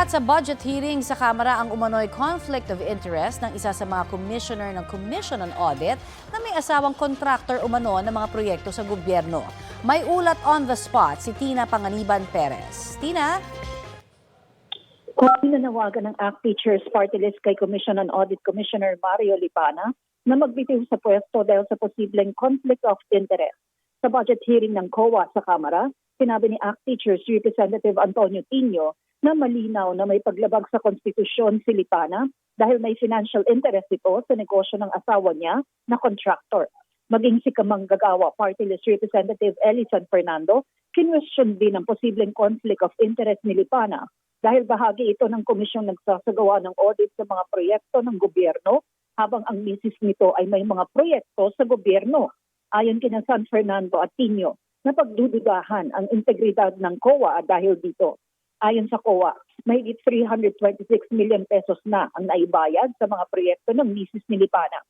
Ugat sa budget hearing sa Kamara ang umano'y conflict of interest ng isa sa mga commissioner ng Commission on Audit na may asawang contractor umano ng mga proyekto sa gobyerno. May ulat on the spot si Tina Panganiban Perez. Tina? Kung nanawagan ng ACT Teachers Party List kay Commission on Audit Commissioner Mario Lipana na magbitiw sa pwesto dahil sa posibleng conflict of interest. Sa budget hearing ng COA sa Kamara, sinabi ni ACT Teachers Representative Antonio Tino na malinaw na may paglabag sa konstitusyon si Lipana dahil may financial interest ito sa negosyo ng asawa niya na contractor. Maging si Kamanggagawa Party List Representative Eli San Fernando, kinwestiyon din ang posibleng conflict of interest ni Lipana dahil bahagi ito ng komisyong nagsasagawa ng audit sa mga proyekto ng gobyerno habang ang misis nito ay may mga proyekto sa gobyerno. Ayon kina San Fernando at Tino, napagdududahan ang integridad ng COA dahil dito. Ayon sa COA, mahigit 326 million pesos na ang naibayad sa mga proyekto ng misis ni Lipana.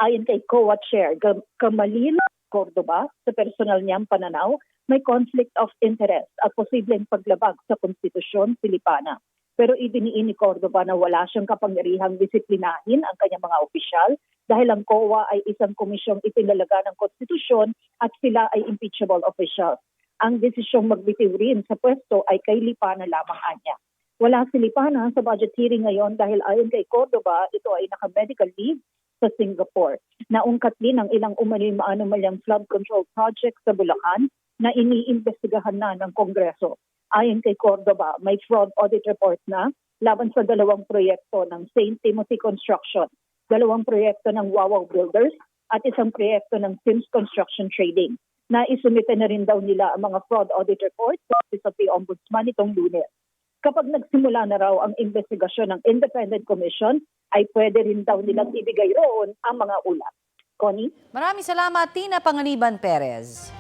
Ayon kay COA Chair Camalina Cordoba, sa personal niyang pananaw, may conflict of interest at posibleng paglabag sa konstitusyon si Lipana. Pero idiniin ni Cordoba na wala siyang kapangyarihang disiplinahin ang kanyang mga opisyal dahil ang COA ay isang komisyong itinalaga ng konstitusyon at sila ay impeachable officials. Ang desisyong magbitiw rin sa pwesto ay kay Lipana lamang anya. Wala si Lipana sa budget hearing ngayon dahil ayon kay Cordoba, ito ay naka-medical leave sa Singapore. Naungkat din ang ilang umano'y maanumalyang flood control project sa Bulacan na iniimbestigahan na ng Kongreso. Ayon kay Cordoba, may fraud audit report na laban sa 2 proyekto ng St. Timothy Construction, 2 proyekto ng Wawaw Builders at 1 proyekto ng Sims Construction Trading. Naisumite na rin daw nila ang mga fraud audit report sa Office of the Ombudsman itong Lunes. Kapag nagsimula na raw ang investigasyon ng Independent Commission, ay pwede rin daw nilang ibigay roon ang mga ulat. Connie? Maraming salamat, Tina Panganiban Perez.